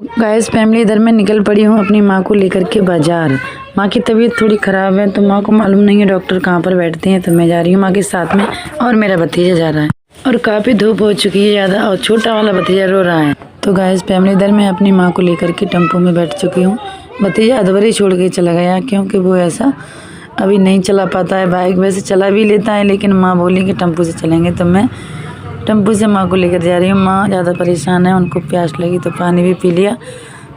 Guys family, इधर मैं निकल पड़ी हूँ अपनी माँ को लेकर के बाजार। माँ की तबीयत थोड़ी ख़राब है तो माँ को मालूम नहीं है डॉक्टर कहाँ पर बैठते हैं, तो मैं जा रही हूँ माँ के साथ में और मेरा भतीजा जा रहा है। और काफ़ी धूप हो चुकी है ज़्यादा और छोटा वाला भतीजा रो रहा है। तो गाइस फैमिली, इधर मैं अपनी माँ को लेकर के टेम्पो में बैठ चुकी हूँ। भतीजा अधवरी छोड़ के चला गया क्योंकि वो ऐसा अभी नहीं चला पाता है बाइक, वैसे चला भी लेता है लेकिन माँ बोली कि टेम्पो से चलेंगे, तो मैं टेम्पो से माँ को लेकर जा रही हूँ। माँ ज़्यादा परेशान है, उनको प्यास लगी तो पानी भी पी लिया।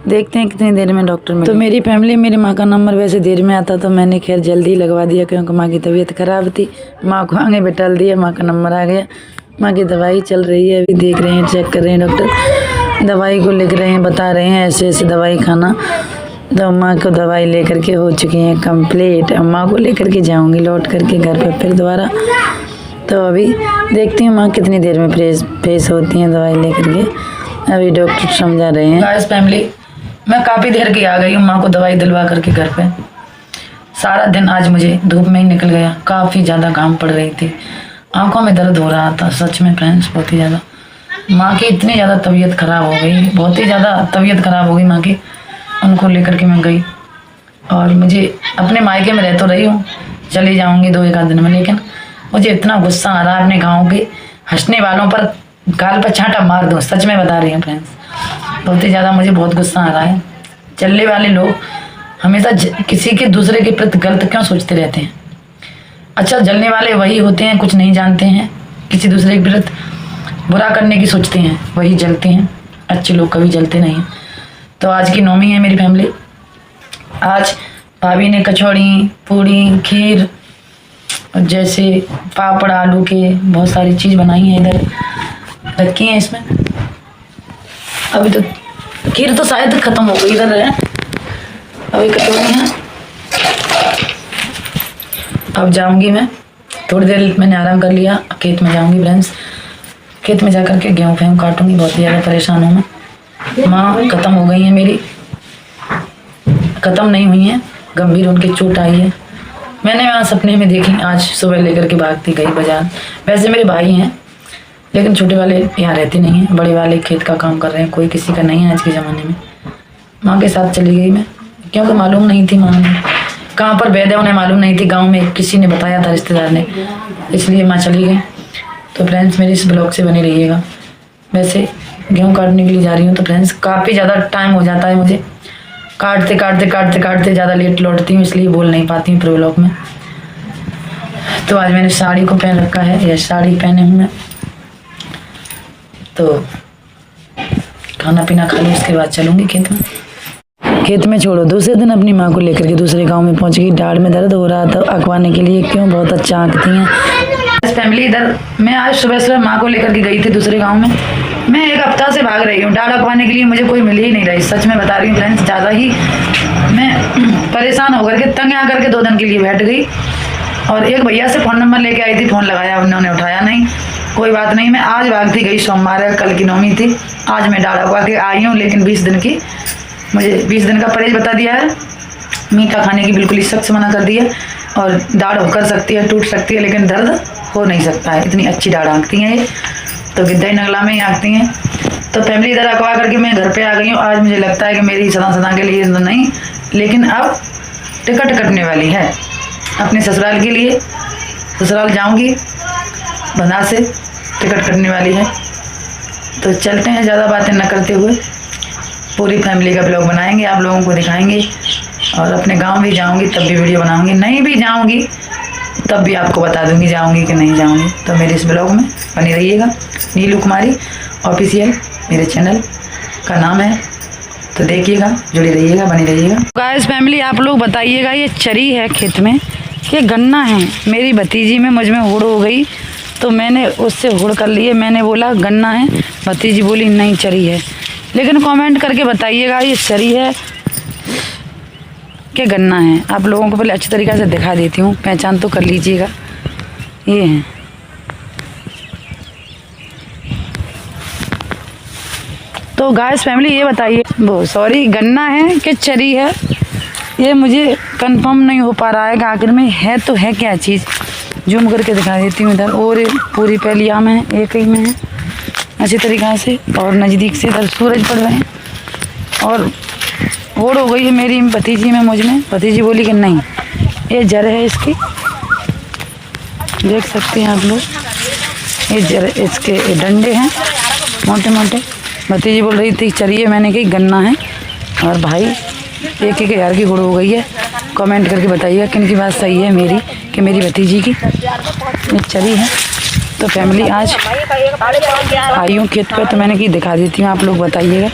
देखते हैं कितनी देर में डॉक्टर मिले। तो मेरी फैमिली, मेरी माँ का नंबर वैसे देर में आता तो मैंने खैर जल्दी लगवा दिया क्योंकि माँ की तबीयत ख़राब थी। माँ को आगे बैठा दिया, माँ का नंबर आ गया। माँ की दवाई चल रही है, अभी देख रहे हैं, चेक कर रहे हैं डॉक्टर। दवाई को लिख रहे हैं, बता रहे हैं ऐसे ऐसे दवाई खाना। तो माँ को दवाई लेकर के हो चुकी हैं कंप्लीट। माँ को लेकर के जाऊँगी लौट करके घर पर फिर दोबारा। तो अभी देखती हूँ माँ कितनी देर में फ्रेश होती हैं दवाई लेकर के। अभी डॉक्टर समझा रहे हैं। गाइस फैमिली, मैं काफ़ी देर की आ गई हूँ माँ को दवाई दिलवा करके घर पे। सारा दिन आज मुझे धूप में ही निकल गया, काफ़ी ज़्यादा घाम पड़ रही थी, आंखों में दर्द हो रहा था सच में फ्रेंड्स, बहुत ही ज़्यादा। माँ की इतनी ज़्यादा तबीयत ख़राब हो गई, बहुत ही ज़्यादा तबीयत ख़राब हो गई माँ की। उनको लेकर के मैं गई और मुझे अपने मायके में रह तो रही हूँ, चली जाऊँगी 2-1 दिन में, लेकिन मुझे इतना गुस्सा आ रहा है अपने गाँव के हंसने वालों पर, गाल पर छांटा मार दूँ, सच में बता रही हूँ फ्रेंड्स। बहुत ही ज़्यादा मुझे बहुत गुस्सा आ रहा है। चलने वाले लोग हमेशा किसी के दूसरे के प्रति गलत क्यों सोचते रहते हैं? अच्छा, जलने वाले वही होते हैं, कुछ नहीं जानते हैं, किसी दूसरे के प्रति बुरा करने की सोचते हैं, वही जलते हैं। अच्छे लोग कभी जलते नहीं। तो आज की नौमी है मेरी फैमिली। आज भाभी ने कचौड़ी, पूड़ी, खीर, जैसे पापड़, आलू के बहुत सारी चीज़ बनाई हैं, इधर रखी हैं। इसमें अभी तो खीर तो शायद ख़त्म हो गई, इधर है अभी कचौड़ी है। अब जाऊंगी मैं, थोड़ी देर मैंने आराम कर लिया, खेत में जाऊंगी फ्रेंड्स। खेत में जा कर के गेहूँ फेहूँ काटूंगी, बहुत ही ज़्यादा परेशान हूँ मैं। माँ ख़त्म हो गई है मेरी, ख़त्म नहीं हुई है, गंभीर उनकी चोट आई है। मैंने वहाँ सपने में देखी, आज सुबह लेकर के भागती गई बाजार। वैसे मेरे भाई हैं लेकिन छोटे वाले यहाँ रहते नहीं हैं, बड़े वाले खेत का काम कर रहे हैं, कोई किसी का नहीं है आज के ज़माने में। माँ के साथ चली गई मैं क्योंकि मालूम नहीं थी माँ ने कहाँ पर वैद है, उन्हें मालूम नहीं थी, गांव में किसी ने बताया था, रिश्तेदार ने, इसलिए माँ चली गई। तो फ्रेंड्स मेरे इस ब्लॉग से बने रहिएगा। वैसे गेहूँ काटने के लिए जा रही हूँ तो फ्रेंड्स काफ़ी ज़्यादा टाइम हो जाता है मुझे, काटते काटते काटते काटते ज़्यादा लेट लौटती हूँ, इसलिए बोल नहीं पाती हूँ पूरे ब्लॉग में। तो आज मैंने साड़ी को पहन रखा है, यह साड़ी पहने हूँ मैं। तो खाना पीना खा लूँ, उसके बाद चलूँगी खेत में। खेत में छोड़ो, दूसरे दिन अपनी माँ को लेकर के दूसरे गांव में पहुंच गई। दाढ़ में दर्द हो रहा था, अखवाने के लिए क्यों, बहुत अच्छा आंकती हैं फैमिली। इधर मैं आज सुबह सुबह माँ को लेकर के गई थी दूसरे गांव में। मैं 1 हफ्ता से भाग रही हूँ, दाढ़ अखवाने के लिए मुझे कोई मिल ही नहीं रही, सच में बता रही हूँ फ्रेंड्स। ज़्यादा ही मैं परेशान होकर के तंग आ करके 2 दिन के लिए बैठ गई। और एक भैया से फ़ोन नंबर लेके आई थी, फ़ोन लगाया, उन्होंने उठाया नहीं। कोई बात नहीं, मैं आज भागती गई, सोमवार है, कल की नौमी थी। आज मैं दाढ़ अखवा के आई हूँ, लेकिन 20 दिन की, मुझे 20 दिन का परहेज बता दिया है। मीठा खाने की बिल्कुल ही सख्त मना कर दी है। और दाढ़ हो कर सकती है, टूट सकती है, लेकिन दर्द हो नहीं सकता है। इतनी अच्छी दाढ़ आंकती हैं ये, तो गिद्दाई नगला में ही आंकती हैं। तो फैमिली, इधर अखवा करके मैं घर पे आ गई हूँ। आज मुझे लगता है कि मेरी सदा के लिए तो नहीं, लेकिन अब टिकट कटने वाली है अपने ससुराल के लिए। ससुराल जाऊँगी, बंधा से टिकट कटने वाली है। तो चलते हैं, ज़्यादा बातें न करते हुए पूरी फैमिली का ब्लॉग बनाएंगे, आप लोगों को दिखाएंगे। और अपने गांव भी जाऊंगी तब भी वीडियो बनाऊंगी, नहीं भी जाऊंगी तब भी आपको बता दूंगी जाऊंगी कि नहीं जाऊंगी। तो मेरे इस ब्लॉग में बनी रहिएगा। नीलू कुमारी ऑफिशियल मेरे चैनल का नाम है, तो देखिएगा, जुड़ी रहिएगा, बनी रहिएगा। गाइस फैमिली, आप लोग बताइएगा, ये चरी है खेत में, ये गन्ना है। मेरी भतीजी में मुझ में हुड़ हो गई तो मैंने उससे हुड़ कर लिए। मैंने बोला गन्ना है, भतीजी बोली नहीं चरी है। लेकिन कमेंट करके बताइएगा ये चरी है कि गन्ना है। आप लोगों को पहले अच्छी तरीक़े से दिखा देती हूँ, पहचान तो कर लीजिएगा। ये है, तो गाइस फैमिली ये बताइए, वो सॉरी गन्ना है कि चरी है, ये मुझे कंफर्म नहीं हो पा रहा है कि आखिर में है तो है क्या चीज़। जूम करके दिखा देती हूँ इधर, और पूरी पहली आम है, एक ही में है अच्छी तरीक़ा से। और नज़दीक से इधर सूरज पड़ रहे हैं, और होड़ हो गई है मेरी भतीजी में, मुझ में। भतीजी बोली कि नहीं, ये जड़ है इसकी, देख सकते हैं आप लोग, ये जड़, इसके डंडे हैं मोटे मोटे। भतीजी बोल रही थी चलिए, मैंने कही गन्ना है। और भाई 1,000 की गुड़ हो गई है। कमेंट करके बताइएगा किन की बात सही है, मेरी कि मेरी भतीजी की। ये चली है। तो फैमिली आज आई हूँ खेत पर, तो मैंने की दिखा देती हूँ, आप लोग बताइएगा।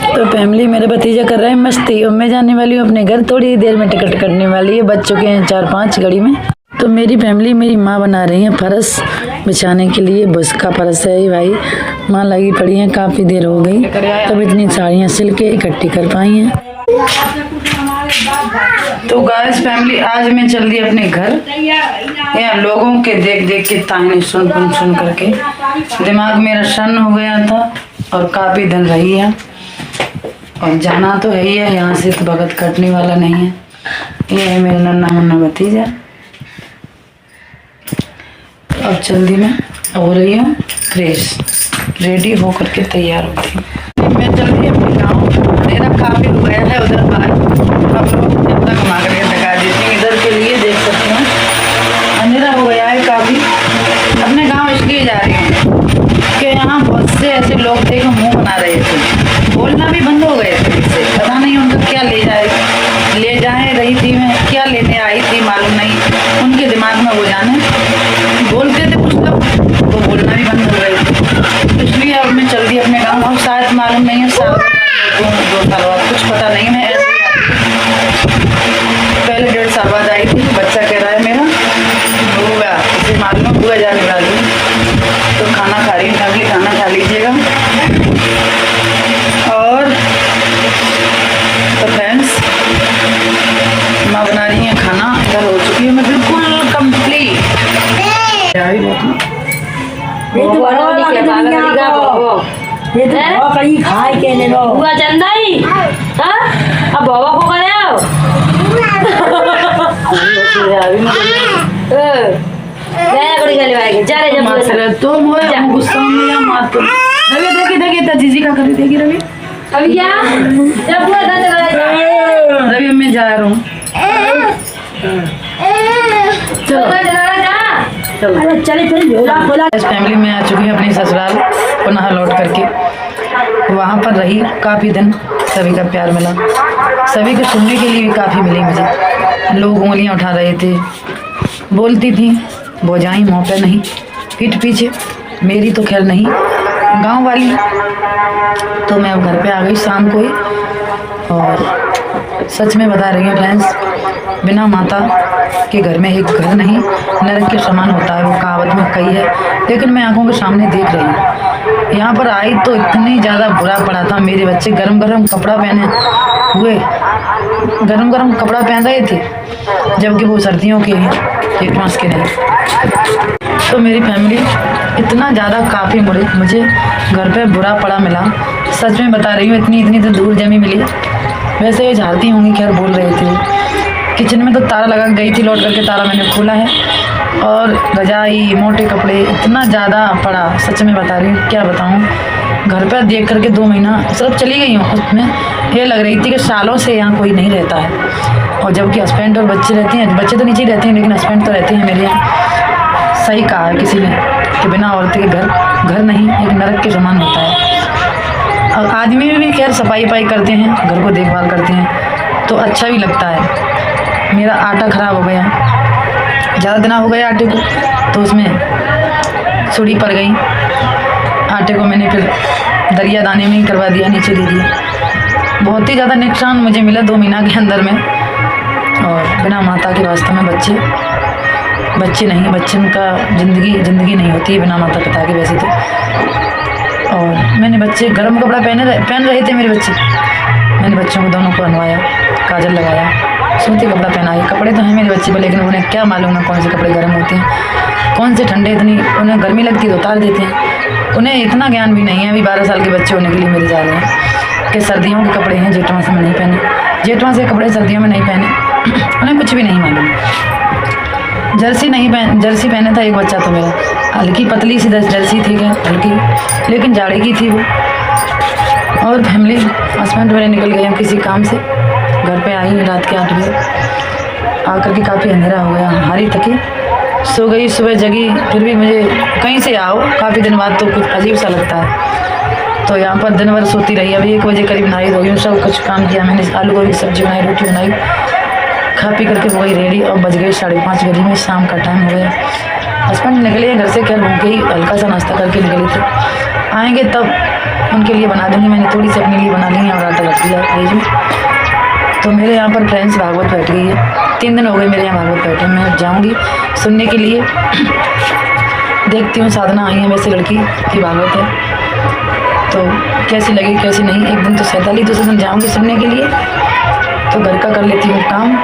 तो फैमिली मेरा भतीजा कर रहा है मस्ती, और मैं जाने वाली हूँ अपने घर, थोड़ी ही देर में टिकट करने वाली है। बज चुके हैं 4-5 घड़ी में। तो मेरी फैमिली, मेरी माँ बना रही है फरस बिछाने के लिए। बस का फरस है भाई, माँ लगी पड़ी है, काफ़ी देर हो गई, तब इतनी साड़ियाँ सिल के इकट्ठी कर पाई हैं। तो गाइस फैमिली, आज मैं चल दी अपने घर। यहाँ लोगों के देख देख के ताने सुन करके दिमाग मेरा शन हो गया था, और काफ़ी दिन रही है, और जाना तो है ही है, यहाँ से तो भगत कटने वाला नहीं है। ये है मेरा नन्ना मुन्ना भतीजा। अब जल्दी में हो रही हूँ फ्रेश, रेडी हो करके तैयार होती हूँ। मैं जल्दी अपने गाँव, मेरा काफ़ी हो गया है उधर बाहर, आप लोग जितना घुमा करके दिखा देती हूँ। इधर के लिए देख सकते हैं अंधेरा हो गया है काफ़ी। अपने गाँव इसलिए जा रही हूँ कि यहाँ बहुत से ऐसे लोग थे कि मुँह बना रहे थे, बोलना भी बंद हो गए थे इससे। पता नहीं उनका क्या ले जाए रही थी, मैं क्या लेने आई थी मालूम नहीं, उनके दिमाग में वो जाने। बोलते थे कुछ लोग, तो बोलना भी बंद हो गए थे। इसलिए अब मैं चल दी अपने गाँव। और शायद मालूम नहीं है, साल 2 साल बाद, कुछ पता नहीं, मैं ऐसे ही आती। पहले 1.5 साल बाद आई थी। बच्चा कह रहा है मेरा बुआ, इसे मालूम है बुआ जाने वाली। तो खाना खा रही हूँ, फैमिली खाना खा लीजिएगा। और तो फ्रेंड्स, माँ बना रही है खाना, इधर हो चुकी है मैं बिल्कुल कंप्लीट। ये तो कहीं खाए के ले लो बुआ चंदाई। हां अब बाबा को करे आओ गया कड़ी गले आएंगे जा रे जब तो मोए गुस्सा में या मार। रवि देखिए जीजी का कर देगी। रवि कविया जब बुआ दांत लगा रवि मैं जा रहा हूँ, चलो अरे चले फिर बोला इस फैमिली में आ चुकी है अपनी ससुराल, पुनः लौट करके वहाँ पर रही काफ़ी दिन। सभी का प्यार मिला, सभी को सुनने के लिए भी काफ़ी मिली मुझे। लोग उंगलियाँ उठा रहे थे, बोलती थी बोझाई मुँह पे नहीं पीठ पीछे, मेरी तो खैर नहीं गांव वाली। तो मैं अब घर पे आ गई शाम को ही, और सच में बता रही हूँ फ्रेंड्स, बिना माता के घर में एक घर नहीं, नरक के समान होता है, वो कहावत में कही है। लेकिन मैं आंखों के सामने देख रही हूँ। यहाँ पर आई तो इतनी ज़्यादा बुरा पड़ा था। मेरे बच्चे गरम गरम कपड़ा पहने हुए, गरम गरम कपड़ा पहन रहे थे, जबकि वो सर्दियों के हैं, 1 मास के नहीं। तो मेरी फैमिली इतना ज़्यादा काफ़ी मुझे घर पे बुरा पड़ा मिला। सच में बता रही हूँ, इतनी तो दूर जमी मिली। वैसे ये झाड़ती होंगी, खैर बोल रहे थे। किचन में तो ताला लगा गई थी, लौट करके ताला मैंने खोला है, और रजाई मोटे कपड़े इतना ज़्यादा पड़ा। सच में बता रही हूँ, क्या बताऊँ। घर पर देख करके 2 महीना सिर्फ चली गई हूँ। उसमें ये लग रही थी कि सालों से यहाँ कोई नहीं रहता है, और जबकि हस्बैंड और बच्चे रहते हैं। बच्चे तो नीचे ही रहते हैं, लेकिन हस्बैंड तो रहते हैं मेरे यहाँ। सही कहा है किसी ने कि बिना औरत के घर नहीं, एक नरक के समान होता है। और आदमी भी खैर सफाई करते हैं, घर को देखभाल करते हैं, तो अच्छा भी लगता है। मेरा आटा ख़राब हो गया, ज़्यादा दिन हो गया आटे को, तो उसमें सुड़ी पड़ गई। आटे को मैंने फिर दरिया दाने में ही करवा दिया, नीचे दे दिया। बहुत ही ज़्यादा नुकसान मुझे मिला 2 महीना के अंदर में। और बिना माता के वास्तव में बच्चे नहीं, बच्चे का ज़िंदगी नहीं होती है बिना माता पिता के वैसे तो। और मैंने बच्चे गर्म कपड़ा पहन रहे थे मेरे बच्चे। मैंने बच्चों को दोनों को बनवाया, काजल लगाया, सूती कपड़ा पहनाया। कपड़े तो हैं मेरे बच्चे पर, लेकिन उन्हें क्या मालूम है कौन से कपड़े गर्म होते हैं, कौन से ठंडे। इतनी उन्हें गर्मी लगती है तो उतार देते हैं। उन्हें इतना ज्ञान भी नहीं है। अभी 12 साल के बच्चे होने के लिए मेरे जा रहे हैं कि सर्दियों के कपड़े हैं, जेठ मास में नहीं पहने, जेठ मास के कपड़े सर्दियों में नहीं पहने। उन्हें कुछ भी नहीं मालूम। जर्सी पहने था एक बच्चा तो मेरा, हल्की पतली सी जर्सी थी, क्या हल्की, लेकिन जाड़े की थी वो। और फैमिली, हस्बैंड मेरे निकल गए हैं किसी काम से, घर पे आई हैं रात के 8 बजे, आकर के काफ़ी अंधेरा हो गया, हारी थकी, सो गई, सुबह जगी, फिर भी मुझे कहीं से आओ काफ़ी दिन बाद तो कुछ अजीब सा लगता है। तो यहाँ पर दिन भर सोती रही, अभी 1 बजे करीब नहाई धोई हूँ, सब कुछ काम किया मैंने, आलू गोभी की सब्जी बनाई, रोटी बनाई, खा पी करके हो गई रेडी, और बज गए 5:30 बजे में, शाम का टाइम हो गया। हस्बैंड निकले घर से, क्या घूम के ही हल्का सा नाश्ता करके निकले थे, आएंगे तब उनके लिए बना दूँगी। मैंने थोड़ी सी अपने लिए बना ली है और आटा रख दिया फ्रिज में। तो मेरे यहाँ पर फ्रेंड्स भागवत बैठ गई है, 3 दिन हो गए मेरे यहाँ भागवत बैठे, मैं जाऊँगी सुनने के लिए। देखती हूँ साधना आई है वैसे लड़की की भागवत है, तो कैसी लगी कैसी नहीं। एक दिन तो 47 दूसरे दिन जाऊँगी सुनने के लिए। तो घर का कर लेती हूँ काम।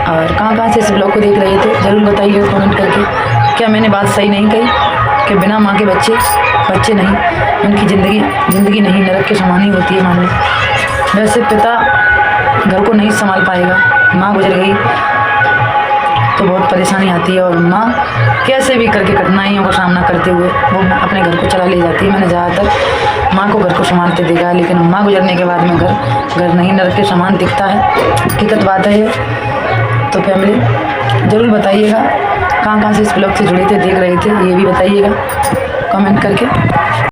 और कहाँ से इस ब्लॉग को देख रहे थे ज़रूर बताइए कमेंट करके, क्या मैंने बात सही नहीं कही कि बिना माँ के बच्चे नहीं, उनकी ज़िंदगी नहीं नरक के समान ही होती है मान लो। वैसे पिता घर को नहीं संभाल पाएगा, माँ गुजर गई तो बहुत परेशानी आती है, और माँ कैसे भी करके कठिनाइयों का सामना करते हुए वो अपने घर को चला ले जाती है। मैंने ज़्यादातर माँ को घर को संभालते देखा है, लेकिन माँ गुजरने के बाद में घर नहीं नरक के समान दिखता है, हकीकत बात है ये। तो फैमिली ज़रूर बताइएगा कहाँ से इस ब्लॉग से जुड़े थे, देख रहे थे, ये भी बताइएगा कमेंट करके।